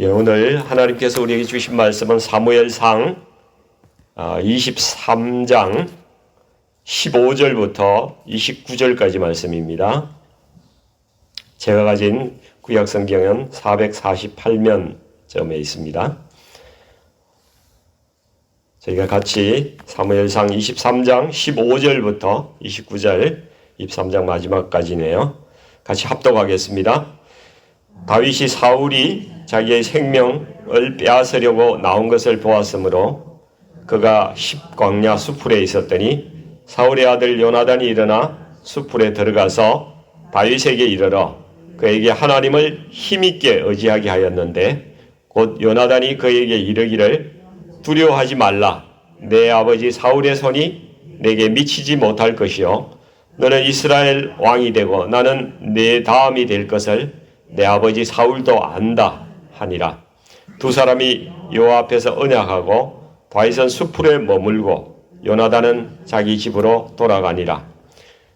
오늘 하나님께서 우리에게 주신 말씀은 사무엘상 23장 15절부터 29절까지 말씀입니다. 제가 가진 구약성경은 448면점에 있습니다. 저희가 같이 사무엘상 23장 15절부터 29절 23장 마지막까지네요. 같이 합독하겠습니다. 다윗이 사울이 자기의 생명을 빼앗으려고 나온 것을 보았으므로 그가 십광야 수풀에 있었더니 사울의 아들 요나단이 일어나 수풀에 들어가서 다윗에게 이르러 그에게 하나님을 힘있게 의지하게 하였는데 곧 요나단이 그에게 이르기를 두려워하지 말라. 내 아버지 사울의 손이 내게 미치지 못할 것이요 너는 이스라엘 왕이 되고 나는 내 다음이 될 것을 내 아버지 사울도 안다 하니라. 두 사람이 여호와 앞에서 언약하고 다윗은 수풀에 머물고 요나단은 자기 집으로 돌아가니라.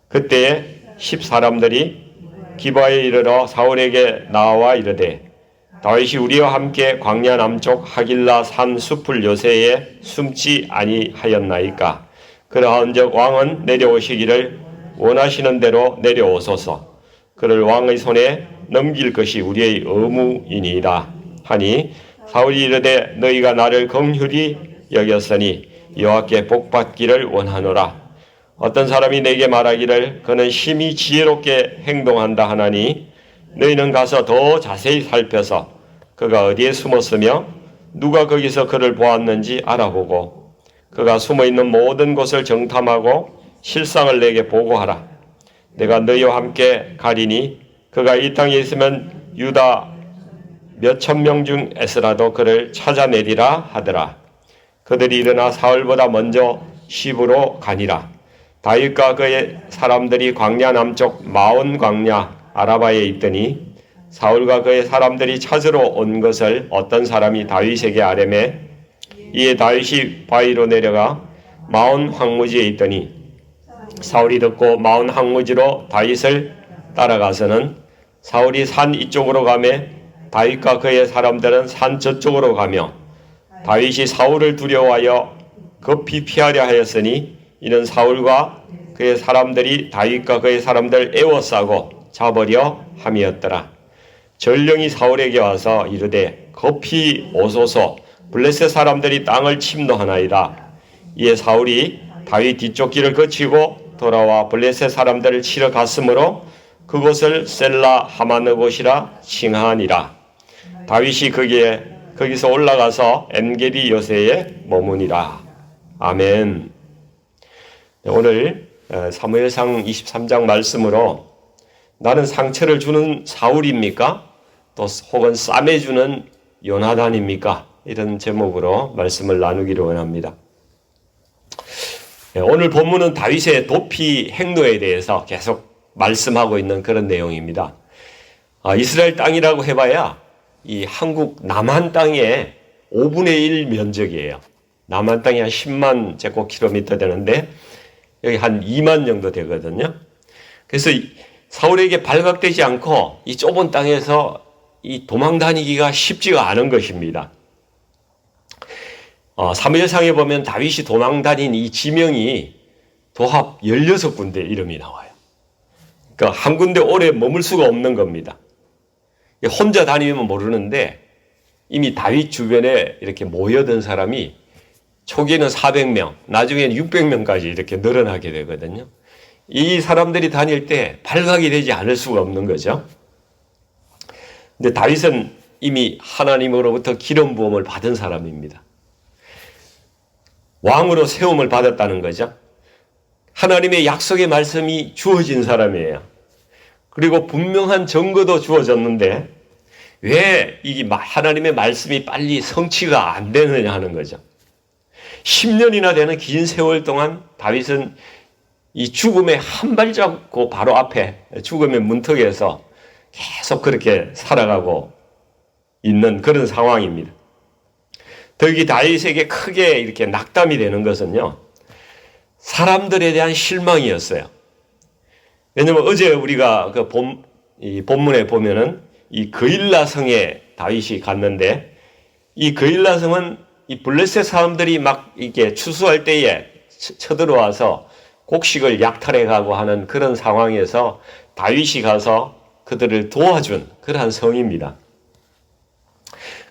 그때에 10사람들이 기바에 이르러 사울에게 나와 이르되 다윗이 우리와 함께 광야 남쪽 하길라 산 수풀 요새에 숨지 아니하였나이까. 그러한즉 왕은 내려오시기를 원하시는 대로 내려오소서. 그를 왕의 손에 넘길 것이 우리의 의무이니이다 하니 사울이 이르되 너희가 나를 긍휼히 여겼으니 여호와께 복받기를 원하노라. 어떤 사람이 내게 말하기를 그는 심히 지혜롭게 행동한다 하나니 너희는 가서 더 자세히 살펴서 그가 어디에 숨었으며 누가 거기서 그를 보았는지 알아보고 그가 숨어있는 모든 곳을 정탐하고 실상을 내게 보고하라. 내가 너희와 함께 가리니 그가 이 땅에 있으면 유다 몇천 명 중에서라도 그를 찾아내리라 하더라. 그들이 일어나 사울보다 먼저 시브로 가니라. 다윗과 그의 사람들이 광야 남쪽 마온 광야 아라바에 있더니 사울과 그의 사람들이 찾으러 온 것을 어떤 사람이 다윗에게 아뢰매 이에 다윗이 바위로 내려가 마온 황무지에 있더니 사울이 듣고 마온 황무지로 다윗을 따라가서는 사울이 산 이쪽으로 가매 다윗과 그의 사람들은 산 저쪽으로 가며 다윗이 사울을 두려워하여 급히 피하려 하였으니 이는 사울과 그의 사람들이 다윗과 그의 사람들을 에워싸고 잡으려 함이었더라. 전령이 사울에게 와서 이르되 급히 오소서. 블레셋 사람들이 땅을 침노하나이다. 이에 사울이 다윗 뒤쪽 길을 거치고 돌아와 블레셋 사람들을 치러 갔으므로 그곳을 셀라 하마느곳이라 칭하니라. 다윗이 거기서 올라가서 엔게디 요새에 머무니라. 아멘. 오늘 사무엘상 23장 말씀으로 나는 상처를 주는 사울입니까? 또 혹은 싸매주는 요나단입니까? 이런 제목으로 말씀을 나누기를 원합니다. 오늘 본문은 다윗의 도피 행로에 대해서 계속 말씀하고 있는 그런 내용입니다. 이스라엘 땅이라고 해봐야 이 한국 남한 땅의 5분의 1 면적이에요. 남한 땅이 한 10만 제곱킬로미터 되는데 여기 한 2만 정도 되거든요. 그래서 사울에게 발각되지 않고 이 좁은 땅에서 이 도망 다니기가 쉽지가 않은 것입니다. 사무엘상에 보면 다윗이 도망 다닌 이 지명이 도합 16군데 이름이 나와요. 그러니까 한 군데 오래 머물 수가 없는 겁니다. 혼자 다니면 모르는데 이미 다윗 주변에 이렇게 모여든 사람이 초기에는 400명, 나중에는 600명까지 이렇게 늘어나게 되거든요. 이 사람들이 다닐 때 발각이 되지 않을 수가 없는 거죠. 근데 다윗은 이미 하나님으로부터 기름 부음을 받은 사람입니다. 왕으로 세움을 받았다는 거죠. 하나님의 약속의 말씀이 주어진 사람이에요. 그리고 분명한 증거도 주어졌는데 왜 이 하나님의 말씀이 빨리 성취가 안 되느냐 하는 거죠. 10년이나 되는 긴 세월 동안 다윗은 이 죽음의 한 발자국 바로 앞에 죽음의 문턱에서 계속 그렇게 살아가고 있는 그런 상황입니다. 더욱이 다윗에게 크게 이렇게 낙담이 되는 것은요, 사람들에 대한 실망이었어요. 왜냐하면 어제 우리가 이 본문에 보면은 이 그일라 성에 다윗이 갔는데 이 그일라 성은 이 블레셋 사람들이 막 이렇게 추수할 때에 쳐들어와서 곡식을 약탈해가고 하는 그런 상황에서 다윗이 가서 그들을 도와준 그러한 성입니다.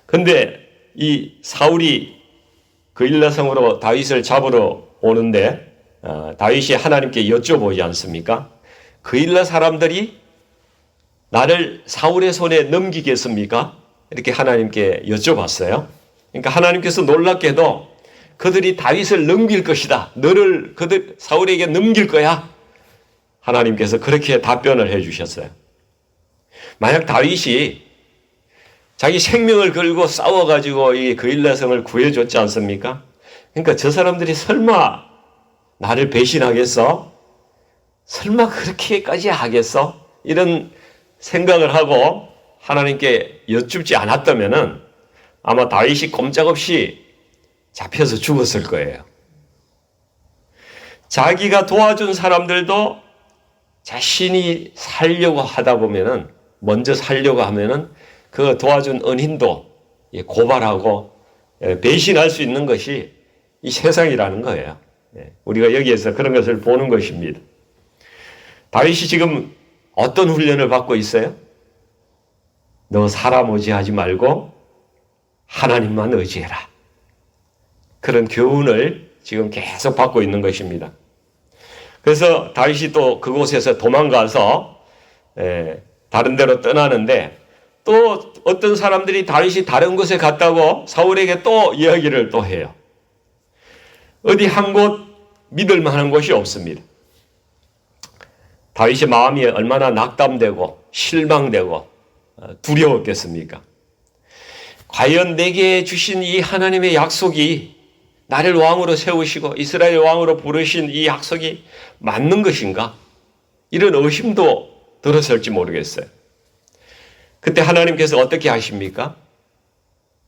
근데 이 사울이 그일라 성으로 다윗을 잡으러 오는데 다윗이 하나님께 여쭤보지 않습니까? 그일라 사람들이 나를 사울의 손에 넘기겠습니까? 이렇게 하나님께 여쭤봤어요. 그러니까 하나님께서 놀랍게도 그들이 다윗을 넘길 것이다. 너를 사울에게 넘길 거야. 하나님께서 그렇게 답변을 해 주셨어요. 만약 다윗이 자기 생명을 걸고 싸워가지고 이 그일라 성을 구해줬지 않습니까? 그러니까 저 사람들이 설마 나를 배신하겠어? 설마 그렇게까지 하겠어? 이런 생각을 하고 하나님께 여쭙지 않았다면은 아마 다윗이 꼼짝없이 잡혀서 죽었을 거예요. 자기가 도와준 사람들도 자신이 살려고 하다 보면은, 먼저 살려고 하면은 그 도와준 은인도 고발하고 배신할 수 있는 것이 이 세상이라는 거예요. 우리가 여기에서 그런 것을 보는 것입니다. 다윗이 지금 어떤 훈련을 받고 있어요? 너 사람 의지하지 말고 하나님만 의지해라. 그런 교훈을 지금 계속 받고 있는 것입니다. 그래서 다윗이 또 그곳에서 도망가서 다른 데로 떠나는데 또 어떤 사람들이 다윗이 다른 곳에 갔다고 사울에게 또 이야기를 또 해요. 어디 한 곳 믿을 만한 곳이 없습니다. 다윗의 마음이 얼마나 낙담되고 실망되고 두려웠겠습니까? 과연 내게 주신 이 하나님의 약속이 나를 왕으로 세우시고 이스라엘 왕으로 부르신 이 약속이 맞는 것인가? 이런 의심도 들었을지 모르겠어요. 그때 하나님께서 어떻게 하십니까?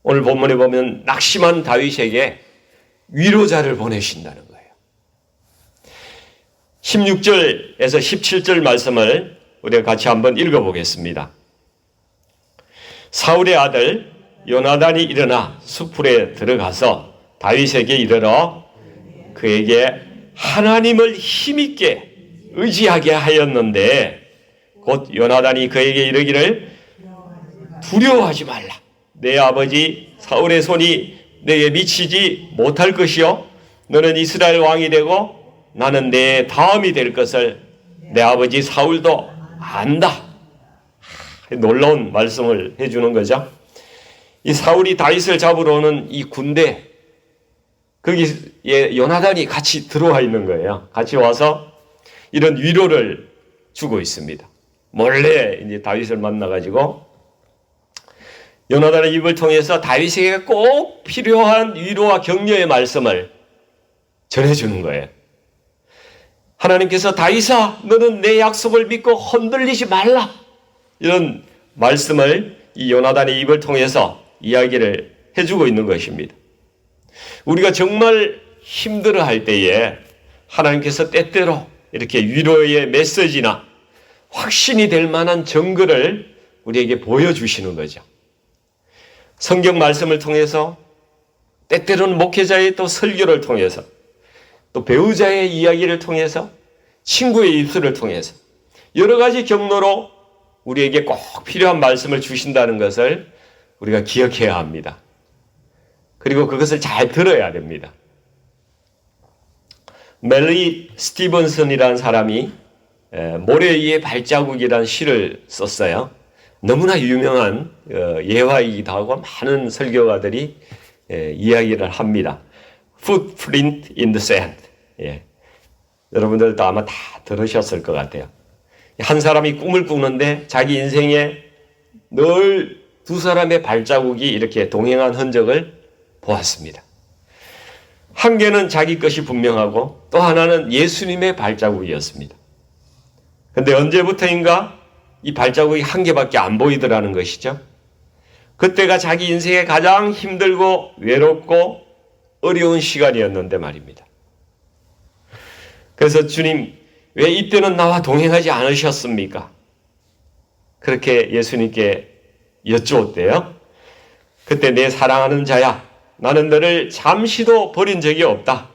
오늘 본문에 보면 낙심한 다윗에게 위로자를 보내신다는 거예요. 16절에서 17절 말씀을 우리가 같이 한번 읽어보겠습니다. 사울의 아들 요나단이 일어나 숲풀에 들어가서 다윗에게 이르러 그에게 하나님을 힘있게 의지하게 하였는데 곧 요나단이 그에게 이르기를 두려워하지 말라. 내 아버지 사울의 손이 내게 미치지 못할 것이요 너는 이스라엘 왕이 되고 나는 내 다음이 될 것을 내 아버지 사울도 안다. 놀라운 말씀을 해주는 거죠. 이 사울이 다윗을 잡으러 오는 이 군대, 거기에 요나단이 같이 들어와 있는 거예요. 같이 와서 이런 위로를 주고 있습니다. 몰래 이제 다윗을 만나가지고 요나단의 입을 통해서 다윗에게 꼭 필요한 위로와 격려의 말씀을 전해주는 거예요. 하나님께서 다윗아, 너는 내 약속을 믿고 흔들리지 말라. 이런 말씀을 이 요나단의 입을 통해서 이야기를 해주고 있는 것입니다. 우리가 정말 힘들어할 때에 하나님께서 때때로 이렇게 위로의 메시지나 확신이 될 만한 증거를 우리에게 보여주시는 거죠. 성경 말씀을 통해서 때때로는 목회자의 또 설교를 통해서 또 배우자의 이야기를 통해서 친구의 입술을 통해서 여러 가지 경로로 우리에게 꼭 필요한 말씀을 주신다는 것을 우리가 기억해야 합니다. 그리고 그것을 잘 들어야 됩니다. 멜리 스티븐슨이라는 사람이 모래 위의 발자국이라는 시를 썼어요. 너무나 유명한 예화이기도 하고 많은 설교가들이 이야기를 합니다. Footprint in the sand. 여러분들도 아마 다 들으셨을 것 같아요. 한 사람이 꿈을 꾸는데 자기 인생에 늘 두 사람의 발자국이 이렇게 동행한 흔적을 보았습니다. 한 개는 자기 것이 분명하고 또 하나는 예수님의 발자국이었습니다. 그런데 언제부터인가 이 발자국이 한 개밖에 안 보이더라는 것이죠. 그때가 자기 인생에 가장 힘들고 외롭고 어려운 시간이었는데 말입니다. 그래서 주님, 왜 이때는 나와 동행하지 않으셨습니까? 그렇게 예수님께 여쭈었대요. 그때 내 사랑하는 자야, 나는 너를 잠시도 버린 적이 없다.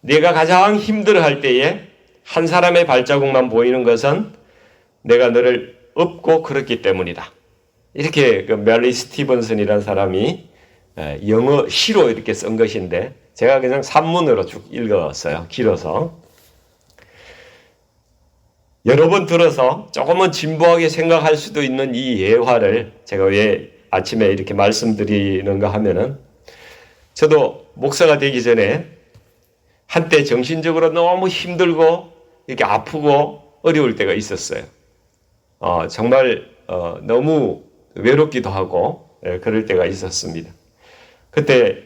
내가 가장 힘들어할 때에 한 사람의 발자국만 보이는 것은 내가 너를 업고 그렇기 때문이다. 이렇게 그 멜리 스티븐슨이라는 사람이 영어 시로 이렇게 쓴 것인데 제가 그냥 산문으로 쭉 읽었어요. 길어서. 여러 번 들어서 조금은 진부하게 생각할 수도 있는 이 예화를 제가 왜 아침에 이렇게 말씀드리는가 하면은 저도 목사가 되기 전에 한때 정신적으로 너무 힘들고 이렇게 아프고 어려울 때가 있었어요. 정말 너무 외롭기도 하고 그럴 때가 있었습니다. 그때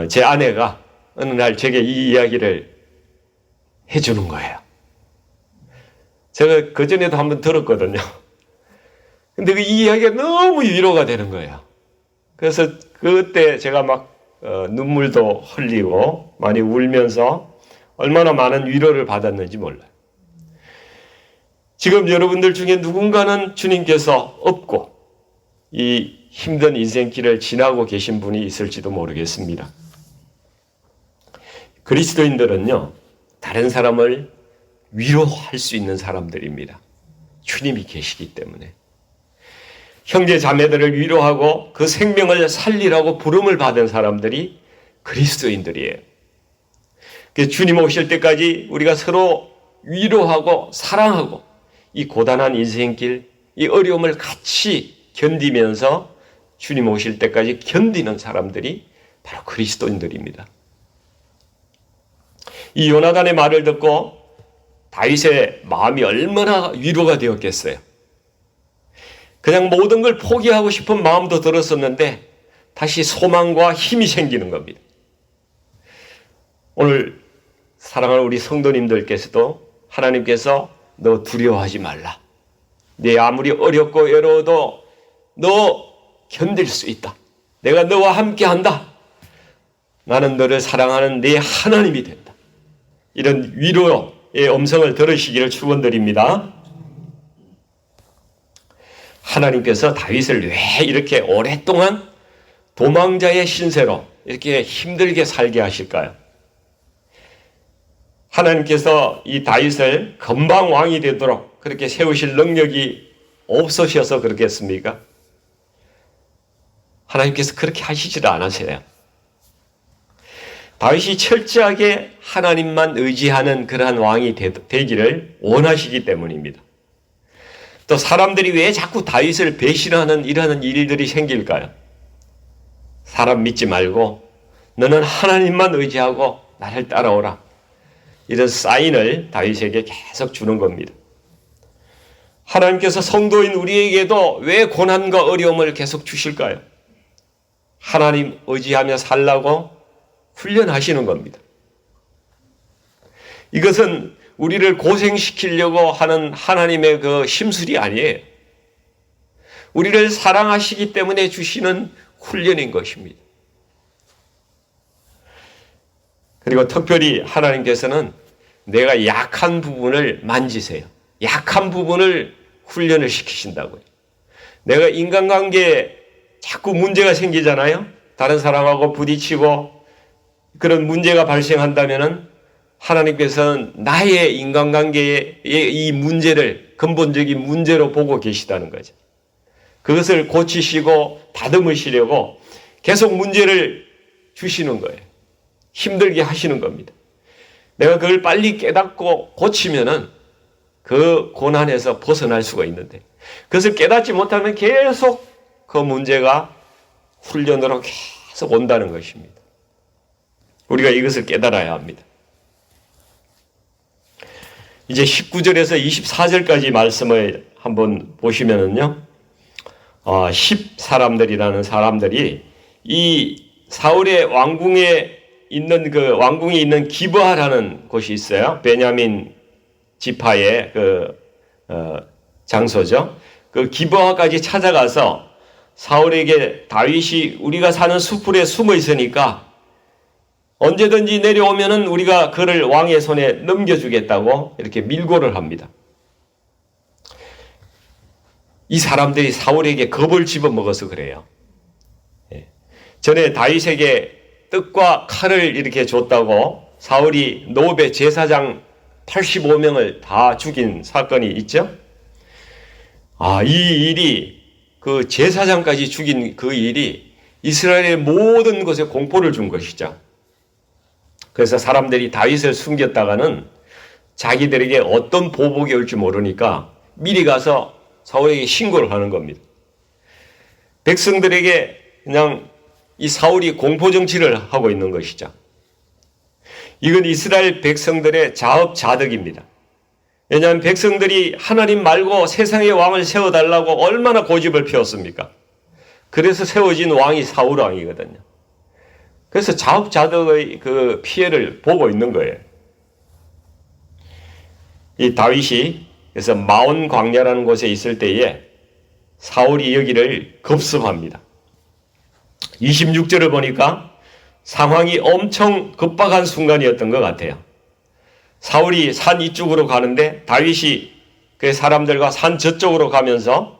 제 아내가 어느 날 제게 이 이야기를 해주는 거예요. 제가 그전에도 한번 들었거든요. 근데 그 이야기가 너무 위로가 되는 거예요. 그래서 그때 제가 막 눈물도 흘리고 많이 울면서 얼마나 많은 위로를 받았는지 몰라요. 지금 여러분들 중에 누군가는 주님께서 업고 이 힘든 인생길을 지나고 계신 분이 있을지도 모르겠습니다. 그리스도인들은요, 다른 사람을 위로할 수 있는 사람들입니다. 주님이 계시기 때문에. 형제 자매들을 위로하고 그 생명을 살리라고 부름을 받은 사람들이 그리스도인들이에요. 그래서 주님 오실 때까지 우리가 서로 위로하고 사랑하고 이 고단한 인생길, 이 어려움을 같이 견디면서 주님 오실 때까지 견디는 사람들이 바로 그리스도인들입니다. 이 요나단의 말을 듣고 다윗의 마음이 얼마나 위로가 되었겠어요. 그냥 모든 걸 포기하고 싶은 마음도 들었었는데 다시 소망과 힘이 생기는 겁니다. 오늘 사랑하는 우리 성도님들께서도 하나님께서 너 두려워하지 말라. 네 아무리 어렵고 외로워도 너 견딜 수 있다. 내가 너와 함께 한다. 나는 너를 사랑하는 네 하나님이 된다. 이런 위로의 음성을 들으시기를 축원드립니다. 하나님께서 다윗을 왜 이렇게 오랫동안 도망자의 신세로 이렇게 힘들게 살게 하실까요? 하나님께서 이 다윗을 금방 왕이 되도록 그렇게 세우실 능력이 없으셔서 그렇겠습니까? 하나님께서 그렇게 하시질 않으세요. 다윗이 철저하게 하나님만 의지하는 그러한 왕이 되기를 원하시기 때문입니다. 또 사람들이 왜 자꾸 다윗을 배신하는 이러한 일들이 생길까요? 사람 믿지 말고 너는 하나님만 의지하고 나를 따라오라. 이런 사인을 다윗에게 계속 주는 겁니다. 하나님께서 성도인 우리에게도 왜 고난과 어려움을 계속 주실까요? 하나님 의지하며 살라고 훈련하시는 겁니다. 이것은 우리를 고생시키려고 하는 하나님의 그 심술이 아니에요. 우리를 사랑하시기 때문에 주시는 훈련인 것입니다. 그리고 특별히 하나님께서는 내가 약한 부분을 만지세요. 약한 부분을 훈련을 시키신다고요. 내가 인간관계에 자꾸 문제가 생기잖아요. 다른 사람하고 부딪히고 그런 문제가 발생한다면은 하나님께서는 나의 인간관계의 이 문제를 근본적인 문제로 보고 계시다는 거죠. 그것을 고치시고 다듬으시려고 계속 문제를 주시는 거예요. 힘들게 하시는 겁니다. 내가 그걸 빨리 깨닫고 고치면은 그 고난에서 벗어날 수가 있는데 그것을 깨닫지 못하면 계속 그 문제가 훈련으로 계속 온다는 것입니다. 우리가 이것을 깨달아야 합니다. 이제 19절에서 24절까지 말씀을 한번 보시면은요, 10사람들이라는 사람들이 이 사울의 왕궁에 있는 그 왕궁이 있는 기브아라는 곳이 있어요. 베냐민 지파의 장소죠. 그 기브아까지 찾아가서 사울에게 다윗이 우리가 사는 수풀에 숨어 있으니까 언제든지 내려오면은 우리가 그를 왕의 손에 넘겨주겠다고 이렇게 밀고를 합니다. 이 사람들이 사울에게 겁을 집어먹어서 그래요. 전에 다윗에게 떡과 칼을 이렇게 줬다고 사울이 노베 제사장 85명을 다 죽인 사건이 있죠. 이 일이 그 제사장까지 죽인 그 일이 이스라엘의 모든 곳에 공포를 준 것이죠. 그래서 사람들이 다윗을 숨겼다가는 자기들에게 어떤 보복이 올지 모르니까 미리 가서 사울에게 신고를 하는 겁니다. 백성들에게 그냥 이 사울이 공포정치를 하고 있는 것이죠. 이건 이스라엘 백성들의 자업자득입니다. 왜냐하면 백성들이 하나님 말고 세상의 왕을 세워달라고 얼마나 고집을 피웠습니까? 그래서 세워진 왕이 사울 왕이거든요. 그래서 자업자득의 그 피해를 보고 있는 거예요. 이 다윗이 그래서 마온 광야라는 곳에 있을 때에 사울이 여기를 급습합니다. 26절을 보니까 상황이 엄청 급박한 순간이었던 것 같아요. 사울이 산 이쪽으로 가는데 다윗이 그 사람들과 산 저쪽으로 가면서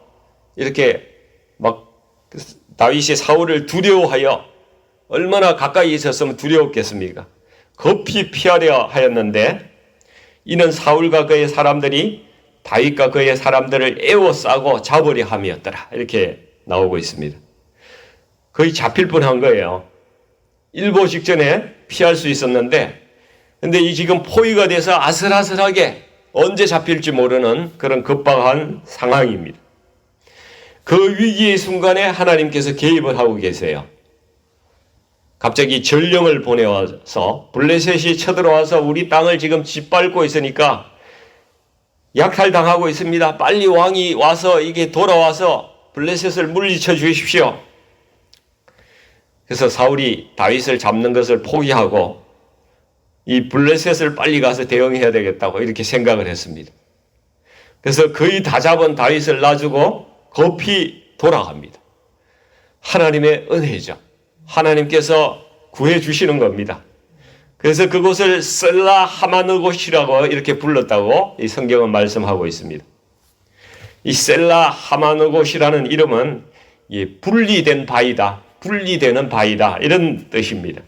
이렇게 막 다윗이 사울을 두려워하여 얼마나 가까이 있었으면 두려웠겠습니까? 급히 피하려 하였는데 이는 사울과 그의 사람들이 다윗과 그의 사람들을 에워싸고 잡으려 함이었더라. 이렇게 나오고 있습니다. 거의 잡힐 뻔한 거예요. 일보 직전에 피할 수 있었는데 근데 이 지금 포위가 돼서 아슬아슬하게 언제 잡힐지 모르는 그런 급박한 상황입니다. 그 위기의 순간에 하나님께서 개입을 하고 계세요. 갑자기 전령을 보내와서 블레셋이 쳐들어와서 우리 땅을 지금 짓밟고 있으니까 약탈당하고 있습니다. 빨리 왕이 와서 이게 돌아와서 블레셋을 물리쳐 주십시오. 그래서 사울이 다윗을 잡는 것을 포기하고 이 블레셋을 빨리 가서 대응해야 되겠다고 이렇게 생각을 했습니다. 그래서 거의 다 잡은 다윗을 놔주고 급히 돌아갑니다. 하나님의 은혜죠. 하나님께서 구해주시는 겁니다. 그래서 그곳을 셀라 하마느곳이라고 이렇게 불렀다고 이 성경은 말씀하고 있습니다. 이 셀라 하마느곳이라는 이름은 분리된 바위다, 분리되는 바위다 이런 뜻입니다.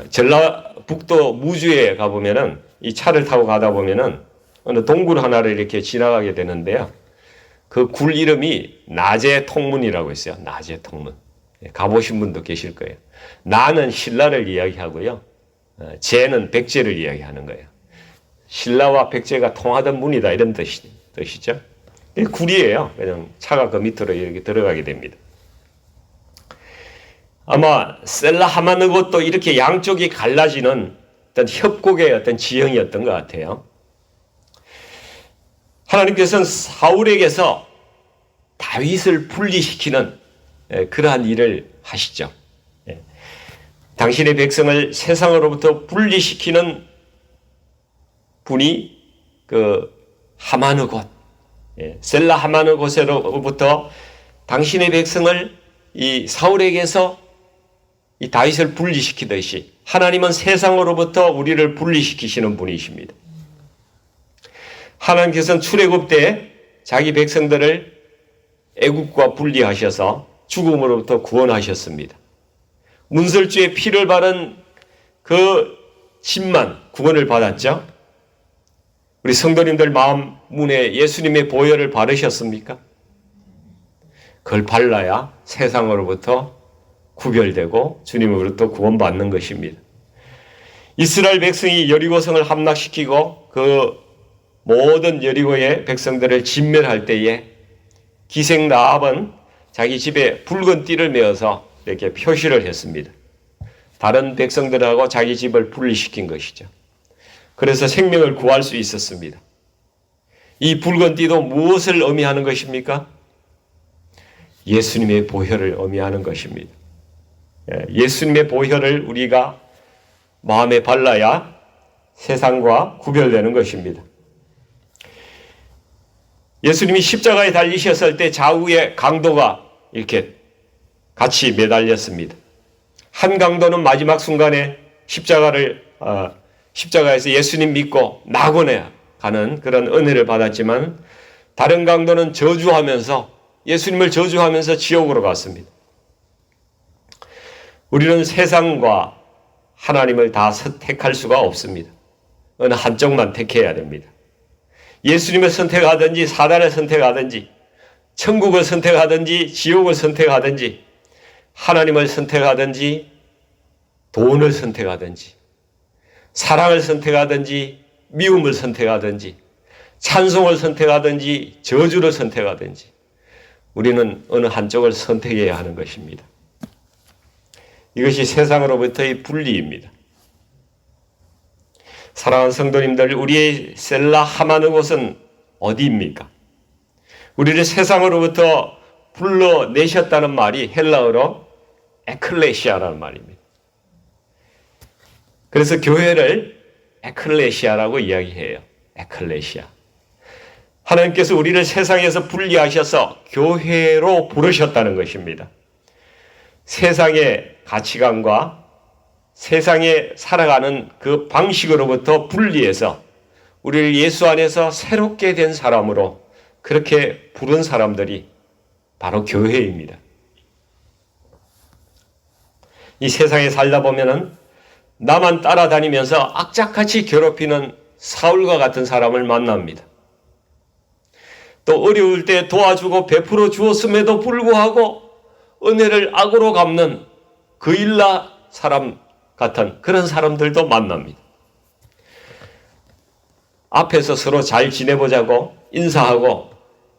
전라북도 무주에 가보면은 이 차를 타고 가다 보면은 어느 동굴 하나를 이렇게 지나가게 되는데요. 그 굴 이름이 나제통문이라고 있어요. 나제통문. 가보신 분도 계실 거예요. 나는 신라를 이야기하고요. 제는 백제를 이야기하는 거예요. 신라와 백제가 통하던 문이다 이런 뜻이죠. 굴이에요. 그냥 차가 그 밑으로 이렇게 들어가게 됩니다. 아마 셀라 하마느곳도 이렇게 양쪽이 갈라지는 어떤 협곡의 어떤 지형이었던 것 같아요. 하나님께서는 사울에게서 다윗을 분리시키는 그러한 일을 하시죠. 당신의 백성을 세상으로부터 분리시키는 분이 그 하마느곳, 셀라 하마느곳으로부터 당신의 백성을 이 사울에게서 이 다윗을 분리시키듯이 하나님은 세상으로부터 우리를 분리시키시는 분이십니다. 하나님께서는 출애굽 때 자기 백성들을 애국과 분리하셔서 죽음으로부터 구원하셨습니다. 문설주의 피를 바른 그 집만 구원을 받았죠. 우리 성도님들 마음 문에 예수님의 보혈을 바르셨습니까? 그걸 발라야 세상으로부터 구별되고 주님으로부터 구원받는 것입니다. 이스라엘 백성이 여리고성을 함락시키고 그 모든 여리고의 백성들을 진멸할 때에 기생 라합은 자기 집에 붉은 띠를 메어서 이렇게 표시를 했습니다. 다른 백성들하고 자기 집을 분리시킨 것이죠. 그래서 생명을 구할 수 있었습니다. 이 붉은 띠도 무엇을 의미하는 것입니까? 예수님의 보혈을 의미하는 것입니다. 예수님의 보혈을 우리가 마음에 발라야 세상과 구별되는 것입니다. 예수님이 십자가에 달리셨을 때 좌우에 강도가 이렇게 같이 매달렸습니다. 한 강도는 마지막 순간에 십자가에서 예수님 믿고 낙원에 가는 그런 은혜를 받았지만 다른 강도는 저주하면서 예수님을 저주하면서 지옥으로 갔습니다. 우리는 세상과 하나님을 다 택할 수가 없습니다. 어느 한쪽만 택해야 됩니다. 예수님을 선택하든지 사단을 선택하든지 천국을 선택하든지 지옥을 선택하든지 하나님을 선택하든지 돈을 선택하든지 사랑을 선택하든지 미움을 선택하든지 찬송을 선택하든지 저주를 선택하든지 우리는 어느 한쪽을 선택해야 하는 것입니다. 이것이 세상으로부터의 분리입니다. 사랑하는 성도님들, 우리의 셀라 하마느 곳은 어디입니까? 우리를 세상으로부터 불러내셨다는 말이 헬라어로 에클레시아라는 말입니다. 그래서 교회를 에클레시아라고 이야기해요. 에클레시아. 하나님께서 우리를 세상에서 분리하셔서 교회로 부르셨다는 것입니다. 세상의 가치관과 세상에 살아가는 그 방식으로부터 분리해서 우리를 예수 안에서 새롭게 된 사람으로 그렇게 부른 사람들이 바로 교회입니다. 이 세상에 살다 보면은 나만 따라다니면서 악착같이 괴롭히는 사울과 같은 사람을 만납니다. 또 어려울 때 도와주고 베풀어 주었음에도 불구하고 은혜를 악으로 갚는 그일라 사람 같은 그런 사람들도 만납니다. 앞에서 서로 잘 지내보자고 인사하고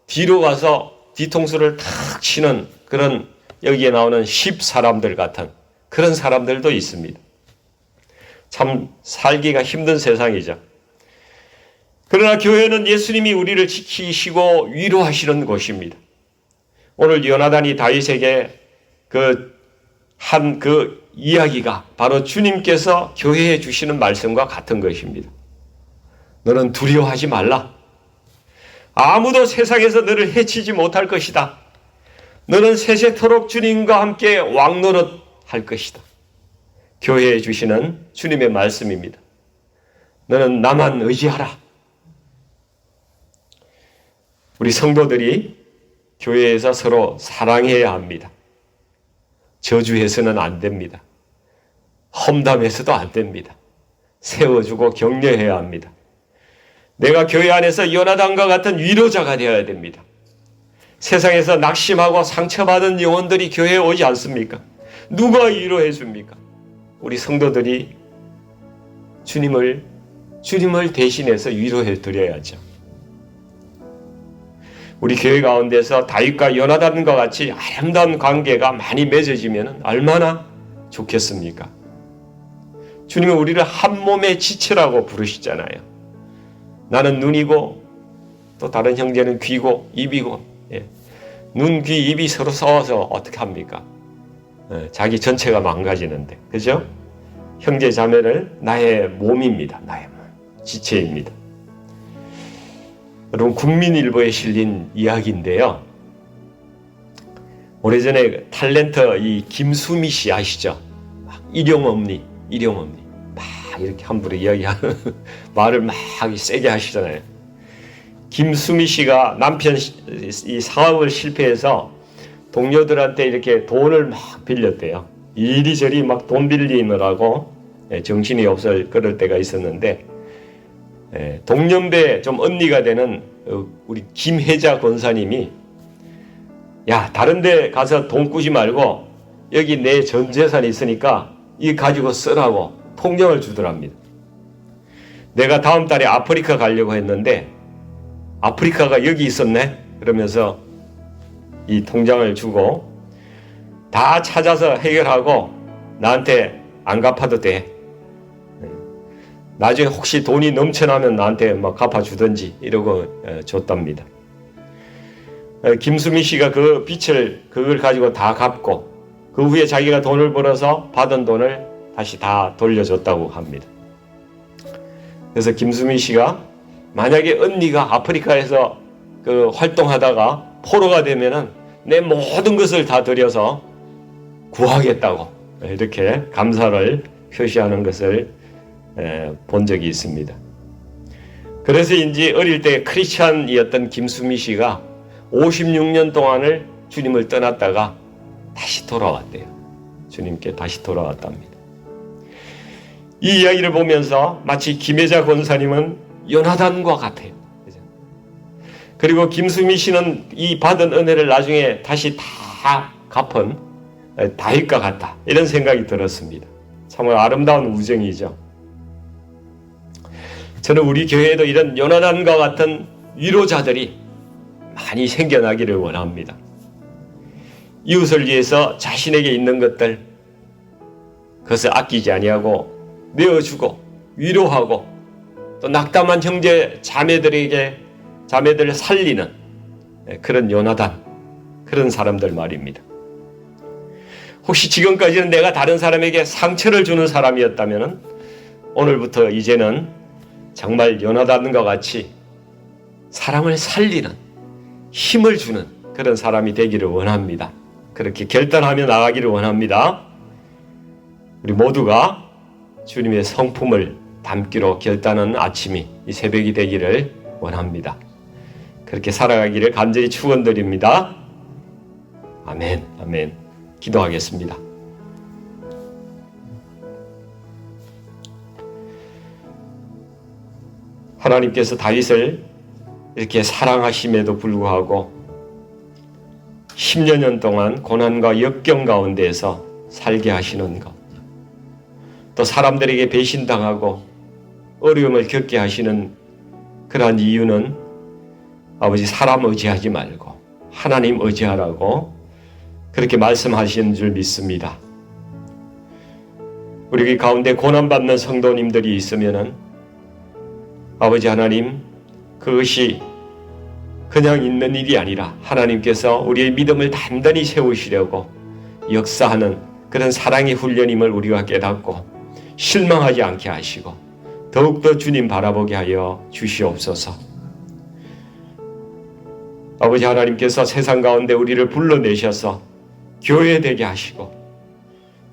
뒤로 가서 뒤통수를 탁 치는 그런 여기에 나오는 10사람들 같은 그런 사람들도 있습니다. 참 살기가 힘든 세상이죠. 그러나 교회는 예수님이 우리를 지키시고 위로하시는 곳입니다. 오늘 요나단이 다윗에게 그 이야기가 바로 주님께서 교회에 주시는 말씀과 같은 것입니다. 너는 두려워하지 말라. 아무도 세상에서 너를 해치지 못할 것이다. 너는 세세토록 주님과 함께 왕노릇 할 것이다. 교회에 주시는 주님의 말씀입니다. 너는 나만 의지하라. 우리 성도들이 교회에서 서로 사랑해야 합니다. 저주해서는 안 됩니다. 험담해서도 안 됩니다. 세워주고 격려해야 합니다. 내가 교회 안에서 요나단과 같은 위로자가 되어야 됩니다. 세상에서 낙심하고 상처받은 영혼들이 교회에 오지 않습니까? 누가 위로해 줍니까? 우리 성도들이 주님을 대신해서 위로해 드려야죠. 우리 교회 가운데서 다윗과 요나단과 같이 아름다운 관계가 많이 맺어지면 얼마나 좋겠습니까? 주님은 우리를 한 몸의 지체라고 부르시잖아요. 나는 눈이고 또 다른 형제는 귀고 입이고 눈, 귀, 입이 서로 싸워서 어떻게 합니까? 자기 전체가 망가지는데 그죠? 형제 자매를 나의 몸입니다. 나의 몸, 지체입니다. 여러분 국민일보에 실린 이야기인데요. 오래전에 탤런트 이 김수미 씨 아시죠? 일용엄니 막 이렇게 함부로 이야기하는 말을 막 세게 하시잖아요. 김수미 씨가 남편 이 사업을 실패해서 동료들한테 이렇게 돈을 막 빌렸대요. 이리저리 막 돈 빌리느라고 정신이 없을 그럴 때가 있었는데 동년배 좀 언니가 되는 우리 김혜자 권사님이 야 다른 데 가서 돈 꾸지 말고 여기 내 전 재산이 있으니까 이 가지고 쓰라고 통장을 주더랍니다. 내가 다음 달에 아프리카 가려고 했는데 아프리카가 여기 있었네 그러면서 이 통장을 주고 다 찾아서 해결하고 나한테 안 갚아도 돼. 나중에 혹시 돈이 넘쳐나면 나한테 막 갚아주든지 이러고 줬답니다. 김수미 씨가 그 빚을 그걸 가지고 다 갚고 그 후에 자기가 돈을 벌어서 받은 돈을 다시 다 돌려줬다고 합니다. 그래서 김수미 씨가 만약에 언니가 아프리카에서 그 활동하다가 포로가 되면은 내 모든 것을 다 들여서 구하겠다고 이렇게 감사를 표시하는 것을 본 적이 있습니다. 그래서인지 어릴 때 크리스찬이었던 김수미 씨가 56년 동안을 주님을 떠났다가 다시 돌아왔대요. 주님께 다시 돌아왔답니다. 이 이야기를 보면서 마치 김혜자 권사님은 요나단과 같아요. 그리고 김수미 씨는 이 받은 은혜를 나중에 다시 다 갚은 다윗과 같다. 이런 생각이 들었습니다. 정말 아름다운 우정이죠. 저는 우리 교회에도 이런 요나단과 같은 위로자들이 많이 생겨나기를 원합니다. 이웃을 위해서 자신에게 있는 것들, 그것을 아끼지 아니하고 내어주고 위로하고 또 낙담한 형제 자매들을 살리는 그런 요나단, 그런 사람들 말입니다. 혹시 지금까지는 내가 다른 사람에게 상처를 주는 사람이었다면 오늘부터 이제는 정말 요나단과 같이 사람을 살리는, 힘을 주는 그런 사람이 되기를 원합니다. 그렇게 결단하며 나가기를 원합니다. 우리 모두가 주님의 성품을 담기로 결단하는 아침이 이 새벽이 되기를 원합니다. 그렇게 살아가기를 간절히 축원드립니다. 아멘, 아멘. 기도하겠습니다. 하나님께서 다윗을 이렇게 사랑하심에도 불구하고 10여 년 동안 고난과 역경 가운데에서 살게 하시는 것, 또 사람들에게 배신당하고 어려움을 겪게 하시는 그러한 이유는 아버지 사람 의지하지 말고 하나님 의지하라고 그렇게 말씀하시는 줄 믿습니다. 우리 가운데 고난받는 성도님들이 있으면은 아버지 하나님, 그것이 그냥 있는 일이 아니라 하나님께서 우리의 믿음을 단단히 세우시려고 역사하는 그런 사랑의 훈련임을 우리가 깨닫고 실망하지 않게 하시고 더욱더 주님 바라보게 하여 주시옵소서. 아버지 하나님께서 세상 가운데 우리를 불러내셔서 교회되게 하시고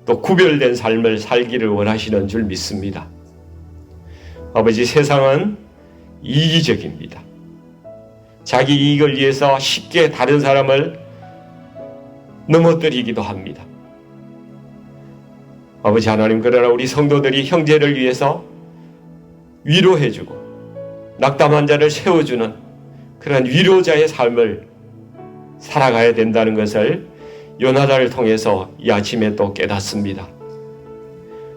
또 구별된 삶을 살기를 원하시는 줄 믿습니다. 아버지, 세상은 이기적입니다. 자기 이익을 위해서 쉽게 다른 사람을 넘어뜨리기도 합니다. 아버지 하나님, 그러나 우리 성도들이 형제를 위해서 위로해주고 낙담한 자를 세워주는 그런 위로자의 삶을 살아가야 된다는 것을 요나단을 통해서 이 아침에 또 깨닫습니다.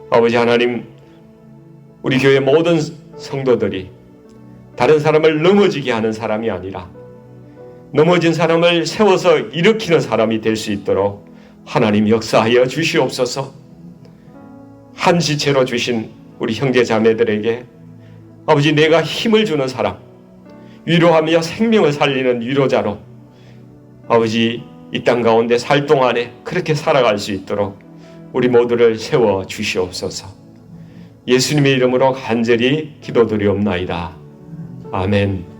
아버지 하나님, 우리 교회 모든 성도들이 다른 사람을 넘어지게 하는 사람이 아니라 넘어진 사람을 세워서 일으키는 사람이 될 수 있도록 하나님 역사하여 주시옵소서. 한 지체로 주신 우리 형제 자매들에게 아버지, 내가 힘을 주는 사람, 위로하며 생명을 살리는 위로자로 아버지 이 땅 가운데 살 동안에 그렇게 살아갈 수 있도록 우리 모두를 세워 주시옵소서. 예수님의 이름으로 간절히 기도드리옵나이다. 아멘.